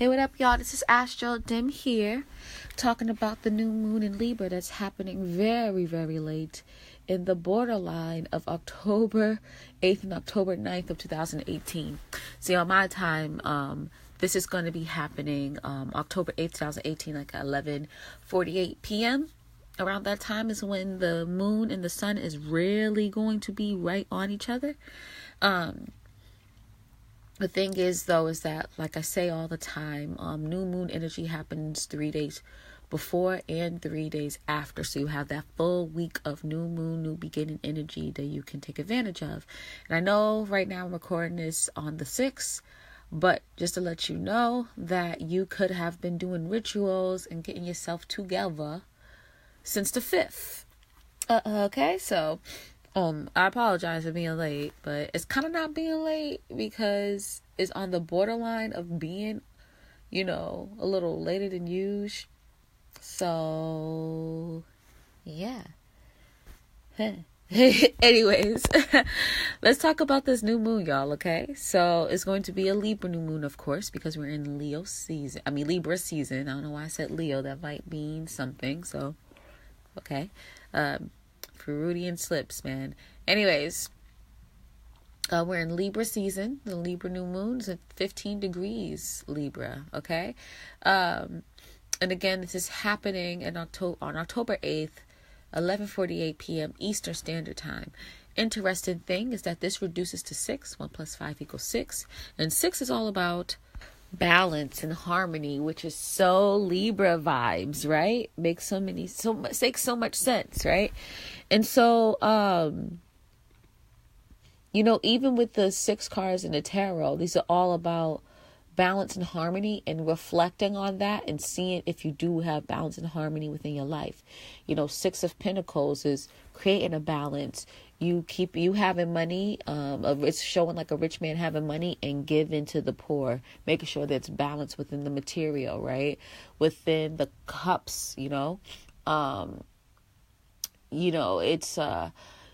Hey, what up, y'all? This is Astro Dim here, talking about the new moon in Libra that's happening very, very late in the borderline of October 8th and October 9th of 2018. See, on my time, this is going to be happening October 8th, 2018, like 11:48 p.m. Around that time is when the moon and the sun is really going to be right on each other. The thing is, though, is that, like I say all the time, new moon energy happens 3 days before and 3 days after. So you have that full week of new moon, new beginning energy that you can take advantage of. And I know right now I'm recording this on the 6th, but just to let you know that you could have been doing rituals and getting yourself together since the 5th. Okay, so I apologize for being late, but it's kind of not being late because it's on the borderline of being, a little later than usual. So, yeah. Anyways, let's talk about this new moon, y'all, okay? So, it's going to be a Libra new moon, of course, because we're in Libra season. I don't know why I said Leo. That might mean something, so, okay. Freudian slips, man. Anyways, we're in Libra season. The Libra new moon is at 15 degrees Libra, okay? And again, this is happening on October 8th, 11:48 p.m. Eastern Standard Time. Interesting thing is that this reduces to 6. 1 + 5 = 6. And 6 is all about balance and harmony, which is so Libra vibes, right? Makes so much sense, right? And so, even with the 6 cards in the tarot, these are all about balance and harmony and reflecting on that and seeing if you do have balance and harmony within your life. 6 of Pentacles is creating a balance. You having money, it's showing like a rich man having money and giving to the poor, making sure that it's balanced within the material, right? Within the cups, it's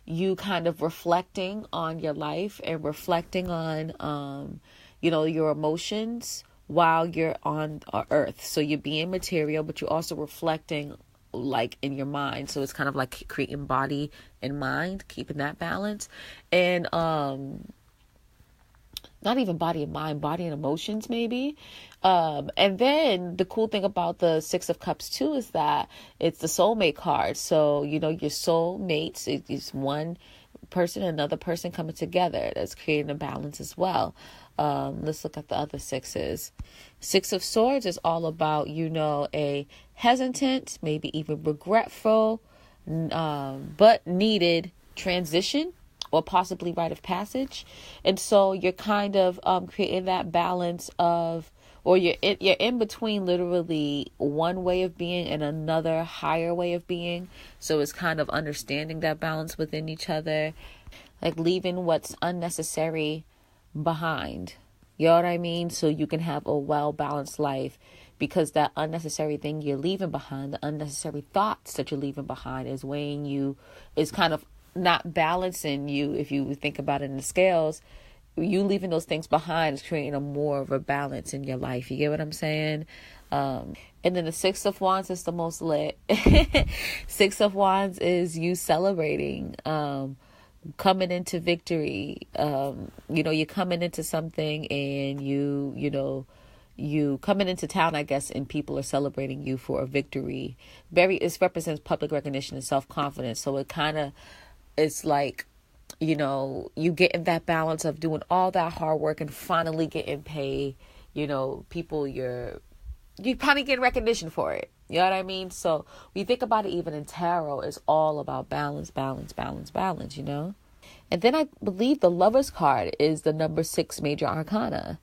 you kind of reflecting on your life and reflecting on your emotions while you're on earth. So you're being material, but you're also reflecting like in your mind. So it's kind of like creating body and mind, keeping that balance. And not even body and mind, body and emotions maybe. And then the cool thing about the 6 of Cups too is that it's the soulmate card. So, your soulmates is one person, another person coming together. That's creating a balance as well. Let's look at the other 6s. 6 of Swords is all about, a hesitant, maybe even regretful, but needed transition or possibly rite of passage. And so you're kind of creating that balance of, or you're in between literally one way of being and another higher way of being. So it's kind of understanding that balance within each other, like leaving what's unnecessary behind. You know what I mean? So you can have a well-balanced life, because that unnecessary thing you're leaving behind, the unnecessary thoughts that you're leaving behind is weighing you, is kind of not balancing you. If you think about it in the scales, you leaving those things behind is creating a more of a balance in your life. You get what I'm saying? And then the 6 of Wands is the most lit. 6 of Wands is you celebrating, coming into victory. You're coming into something and you coming into town, I guess, and people are celebrating you for a victory. It represents public recognition and self-confidence. So it's like, you get in that balance of doing all that hard work and finally getting paid. People, you probably get recognition for it. You know what I mean? So when you think about it, even in tarot, it's all about balance, balance, balance, balance, And then I believe the Lover's card is the number 6 major arcana.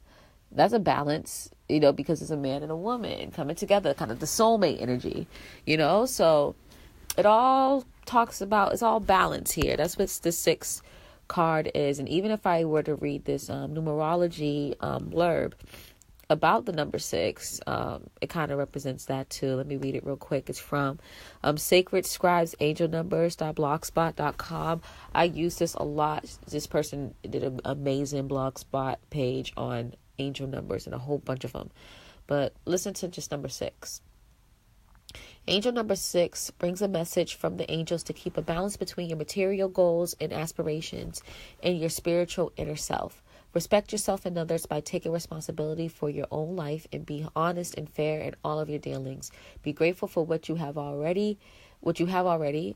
That's a balance, because it's a man and a woman coming together, kind of the soulmate energy, So it all talks about, it's all balance here. That's what the 6 card is. And even if I were to read this numerology blurb about the number 6, it kind of represents that too. Let me read it real quick. It's from Sacred Scribes Angel Numbers.blogspot.com. I use this a lot. This person did an amazing blogspot page on angel numbers and a whole bunch of them. But listen to just number 6. Angel number 6 brings a message from the angels to keep a balance between your material goals and aspirations and your spiritual inner self. Respect yourself and others by taking responsibility for your own life and be honest and fair in all of your dealings. Be grateful for what you have already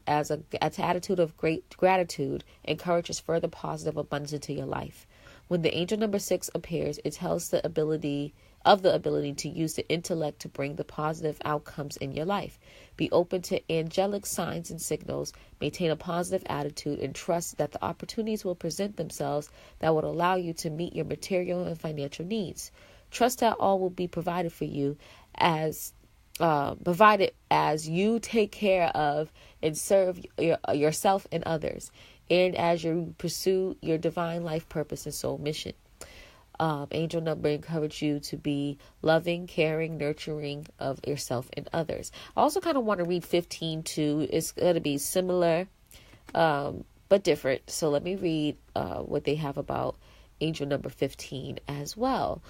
as an attitude of great gratitude encourages further positive abundance into your life. When the angel number 6 appears, it tells the ability to use the intellect to bring the positive outcomes in your life. Be open to angelic signs and signals, maintain a positive attitude, and trust that the opportunities will present themselves that would allow you to meet your material and financial needs. Trust that all will be provided for you provided as you take care of and serve yourself and others, and as you pursue your divine life purpose and soul mission. Angel number encourage you to be loving, caring, nurturing of yourself and others. I also kind of want to read 15 too. It's going to be similar, but different. So let me read what they have about angel number 15 as well.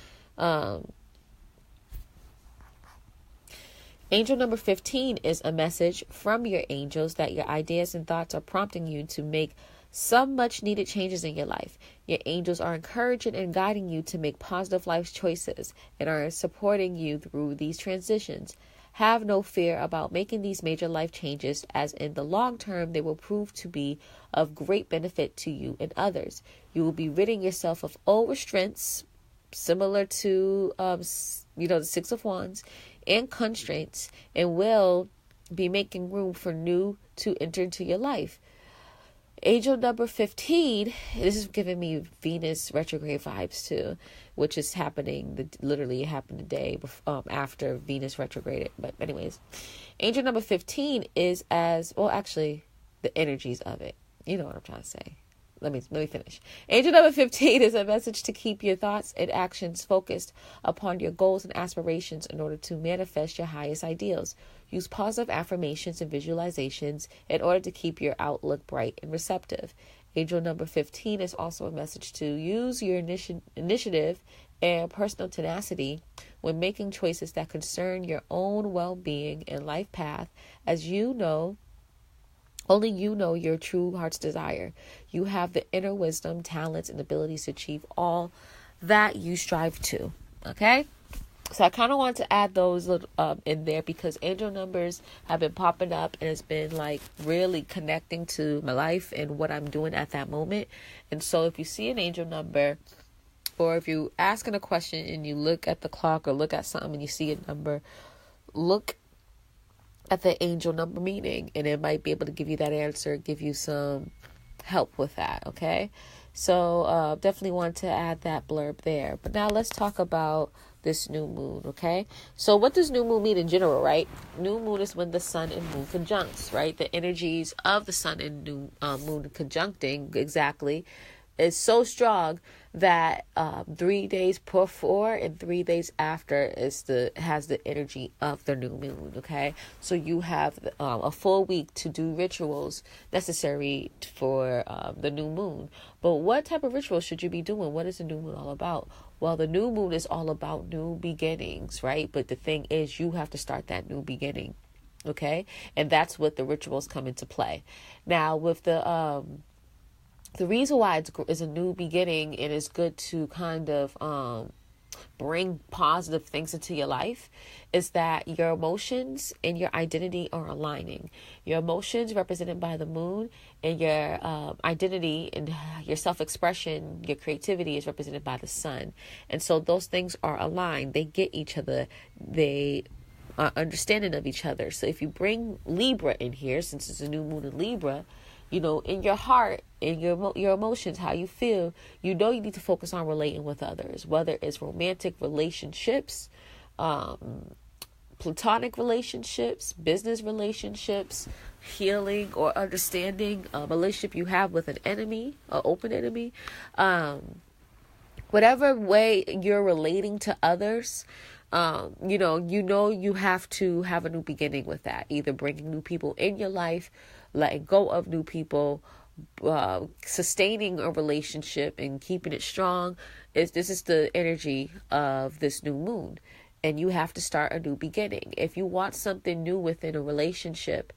Angel number 15 is a message from your angels that your ideas and thoughts are prompting you to make some much needed changes in your life. Your angels are encouraging and guiding you to make positive life choices and are supporting you through these transitions. Have no fear about making these major life changes, as in the long term they will prove to be of great benefit to you and others. You will be ridding yourself of old restraints, similar to the 6 of Wands, and constraints, and will be making room for new to enter into your life. Angel number 15, this is giving me Venus retrograde vibes too, which is happening, literally happened the day after Venus retrograded. But anyways, angel number 15 is actually the energies of it. You know what I'm trying to say. Let me finish. Angel number 15 is a message to keep your thoughts and actions focused upon your goals and aspirations in order to manifest your highest ideals. Use positive affirmations and visualizations in order to keep your outlook bright and receptive. Angel number 15 is also a message to use your initiative and personal tenacity when making choices that concern your own well-being and life path, as only you know your true heart's desire. You have the inner wisdom, talents, and abilities to achieve all that you strive to. Okay? So I kind of want to add those in there because angel numbers have been popping up and it's been like really connecting to my life and what I'm doing at that moment. And so if you see an angel number, or if you asking a question and you look at the clock or look at something and you see a number, look at the angel number meaning, and it might be able to give you that answer, give you some help with that. Okay, so definitely want to add that blurb there. But now let's talk about this new moon. Okay, so what does new moon mean in general, right? New moon is when the sun and moon conjuncts, right? The energies of the sun and new moon conjuncting exactly is so strong that 3 days before and 3 days after has the energy of the new moon. Okay, so you have a full week to do rituals necessary for the new moon. But what type of rituals should you be doing? What is the new moon all about? Well, the new moon is all about new beginnings, right? But the thing is, you have to start that new beginning. Okay, and that's what the rituals come into play. Now with the reason why it's a new beginning and it's good to kind of bring positive things into your life is that your emotions and your identity are aligning. Your emotions represented by the moon, and your identity and your self-expression, your creativity is represented by the sun. And so those things are aligned. They get each other. They are understanding of each other. So if you bring Libra in here, since it's a new moon in Libra, in your heart, in your emotions, how you feel, you need to focus on relating with others, whether it's romantic relationships, platonic relationships, business relationships, healing or understanding a relationship you have with an enemy, an open enemy, whatever way you're relating to others. You have to have a new beginning with that, either bringing new people in your life, letting go of new people, sustaining a relationship and keeping it strong. This is the energy of this new moon. and you have to start a new beginning. If you want something new within a relationship,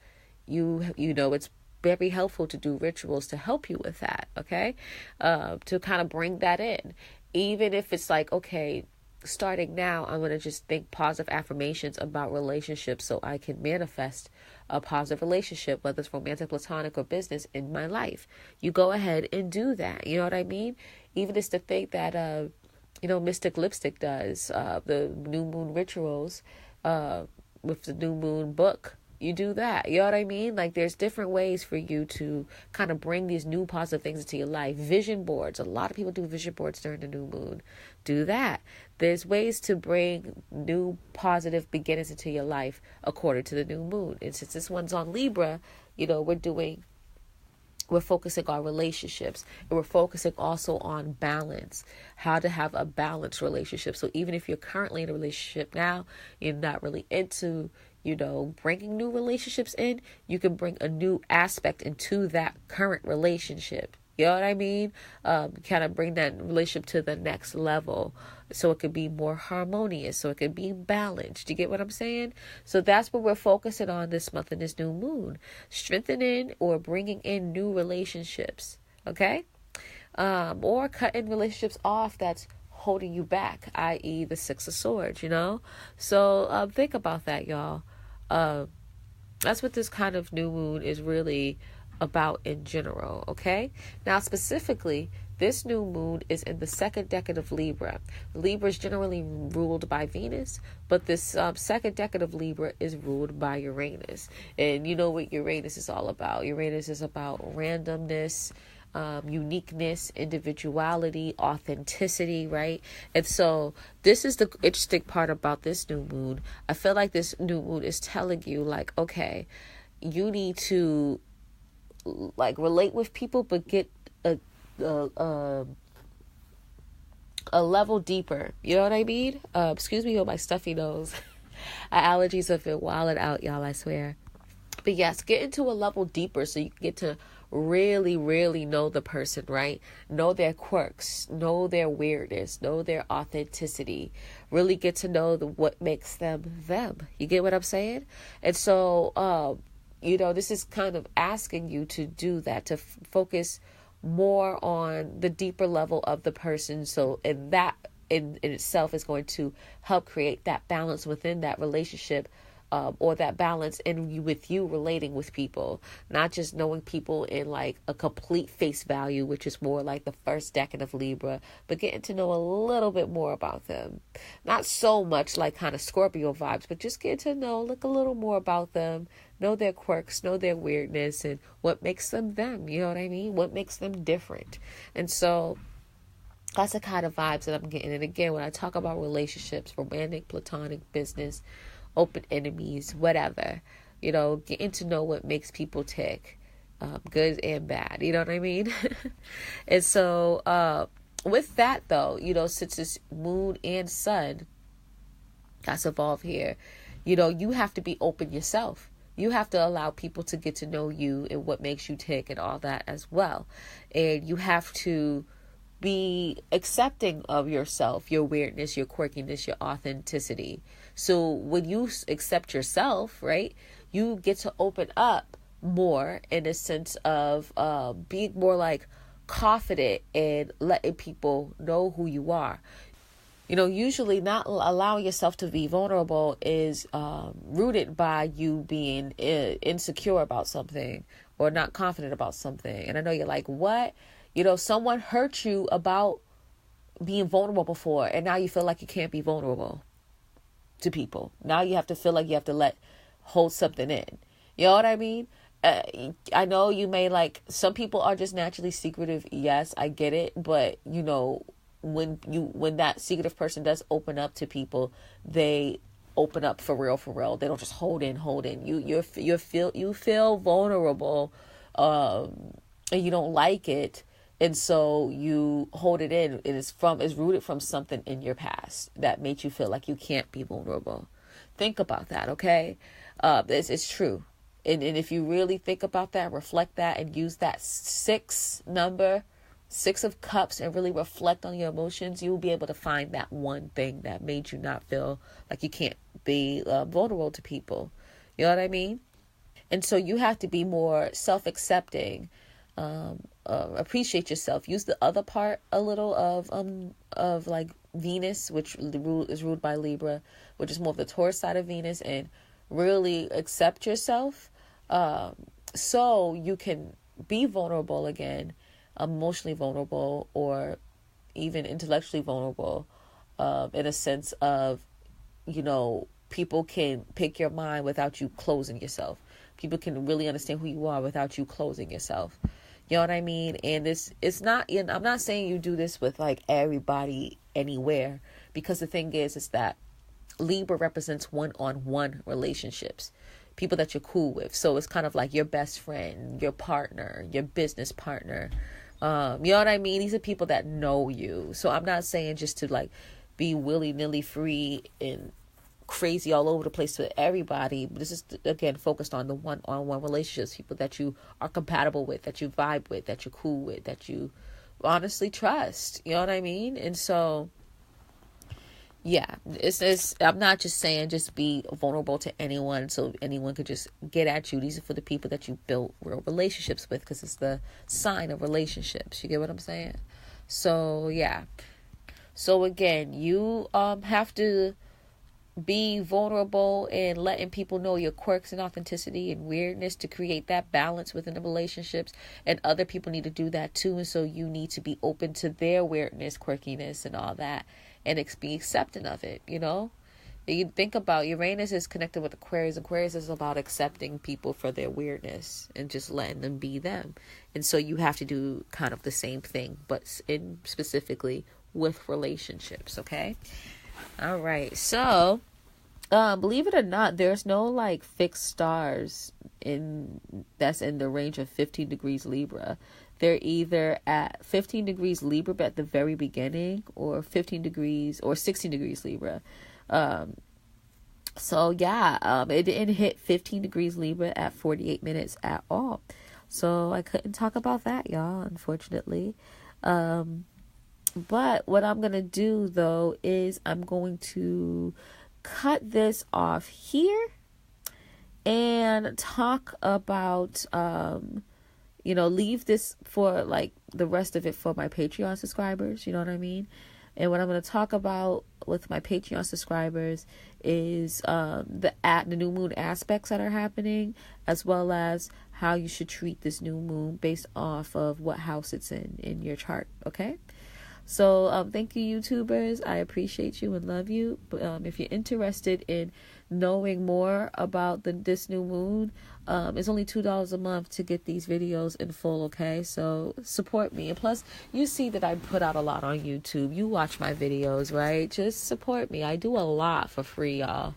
you know it's very helpful to do rituals to help you with that, okay? To kind of bring that in. Even if it's like, okay, starting now, I'm going to just think positive affirmations about relationships so I can manifest a positive relationship, whether it's romantic, platonic, or business in my life. You go ahead and do that. You know what I mean? Even it's the thing that, Mystic Lipstick does, the new moon rituals, with the new moon book. You do that. You know what I mean? Like, there's different ways for you to kind of bring these new positive things into your life. Vision boards. A lot of people do vision boards during the new moon. Do that. There's ways to bring new positive beginnings into your life according to the new moon. And since this one's on Libra, we're focusing on relationships, and we're focusing also on balance, how to have a balanced relationship. So even if you're currently in a relationship now, you're not really into, bringing new relationships in, you can bring a new aspect into that current relationship. You know what I mean? Kind of bring that relationship to the next level so it could be more harmonious, so it could be balanced. Do you get what I'm saying? So that's what we're focusing on this month in this new moon. Strengthening or bringing in new relationships, okay? Or cutting relationships off that's holding you back, i.e. the Six of Swords, So think about that, y'all. That's what this kind of new moon is really about in general, okay? Now, specifically, this new moon is in the second decade of Libra. Libra is generally ruled by Venus, but this second decade of Libra is ruled by Uranus. And you know what Uranus is all about. Uranus is about randomness, uniqueness, individuality, authenticity, right? And so this is the interesting part about this new moon. I feel like this new moon is telling you, like, okay, you need to relate with people, but get a level deeper. You know what I mean? Excuse me for my stuffy nose. My allergies have been wilding out, y'all, I swear. But yes, get into a level deeper so you can get to really, really know the person, right? Know their quirks, know their weirdness, know their authenticity. Really get to know what makes them them. You get what I'm saying? And so, this is kind of asking you to do that, to focus more on the deeper level of the person. So that in itself is going to help create that balance within that relationship, or that balance with you relating with people, not just knowing people in like a complete face value, which is more like the first decade of Libra, but getting to know a little bit more about them. Not so much like kind of Scorpio vibes, but just get to know, look a little more about them, know their quirks, know their weirdness, and what makes them them. You know what I mean? What makes them different. And so that's the kind of vibes that I'm getting. And again, when I talk about relationships, romantic, platonic, business, open enemies, whatever, getting to know what makes people tick, good and bad, you know what I mean? And so with that though, since this moon and sun that's involved here, you have to be open yourself. You have to allow people to get to know you and what makes you tick and all that as well. And you have to be accepting of yourself, your weirdness, your quirkiness, your authenticity. So when you accept yourself, right, you get to open up more in a sense of being more like confident and letting people know who you are. Usually not allowing yourself to be vulnerable is rooted by you being insecure about something or not confident about something. And I know you're like, what? Someone hurt you about being vulnerable before, and now you feel like you can't be vulnerable to people. Now you have to feel like you have to hold something in. You know what I mean? I know you may some people are just naturally secretive. Yes, I get it. But when that secretive person does open up to people, they open up for real. They don't just hold in. You feel vulnerable, and you don't like it. And so you hold it in. It's rooted from something in your past that made you feel like you can't be vulnerable. Think about that, okay? It's true. And if you really think about that, reflect that, and use that 6 number, Six of Cups and really reflect on your emotions, you'll be able to find that one thing that made you not feel like you can't be vulnerable to people. You know what I mean? And so you have to be more self-accepting, appreciate yourself. Use the other part a little of like Venus, which is ruled by Libra, which is more of the Taurus side of Venus, and really accept yourself, so you can be vulnerable again, emotionally vulnerable, or even intellectually vulnerable, in a sense of, people can pick your mind without you closing yourself. People can really understand who you are without you closing yourself. You know what I mean? And it's not, I'm not saying you do this with like everybody anywhere, because the thing is that Libra represents one-on-one relationships, people that you're cool with. So it's kind of like your best friend, your partner, your business partner. You know what I mean? These are people that know you. So I'm not saying just to like be willy-nilly free and crazy all over the place to everybody. This is, again, focused on the one-on-one relationships, people that you are compatible with, that you vibe with, that you're cool with, that you honestly trust. You know what I mean? And so, yeah, it's I'm not just saying just be vulnerable to anyone so anyone could just get at you. These are for the people that you built real relationships with, because it's the sign of relationships. You get what I'm saying? So, yeah. So, again, you have to be vulnerable and letting people know your quirks and authenticity and weirdness to create that balance within the relationships, and other people need to do that too. And so you need to be open to their weirdness, quirkiness, and all that, and be accepting of it. You think about Uranus is connected with Aquarius. Aquarius is about accepting people for their weirdness and just letting them be them. And so you have to do kind of the same thing, but specifically with relationships. Okay. All right. So, believe it or not, there's no like fixed stars that's in the range of 15 degrees Libra. They're either at 15 degrees Libra at the very beginning, or 15 degrees or 16 degrees Libra. So yeah, it didn't hit 15 degrees Libra at 48 minutes at all. So I couldn't talk about that, y'all, unfortunately. But what I'm going to do, though, is I'm going to cut this off here and talk about, leave this for like the rest of it for my Patreon subscribers. You know what I mean? And what I'm going to talk about with my Patreon subscribers is the new moon aspects that are happening, as well as how you should treat this new moon based off of what house it's in your chart. Okay? So thank you, YouTubers. I appreciate you and love you. But if you're interested in knowing more about this new moon, it's only $2 a month to get these videos in full. Okay, so support me. And plus, you see that I put out a lot on YouTube. You watch my videos, right? Just support me. I do a lot for free, y'all.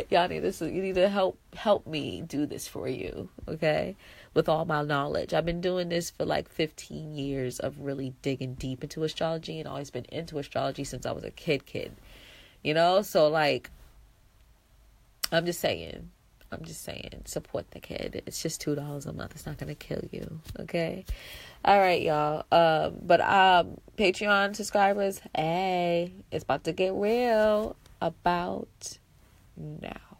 Y'all need this. You need to help me do this for you. Okay. With all my knowledge. I've been doing this for like 15 years of really digging deep into astrology, and always been into astrology since I was a kid. So like, I'm just saying, support the kid. It's just $2 a month. It's not going to kill you. Okay. All right, y'all. But Patreon subscribers, hey, it's about to get real about now.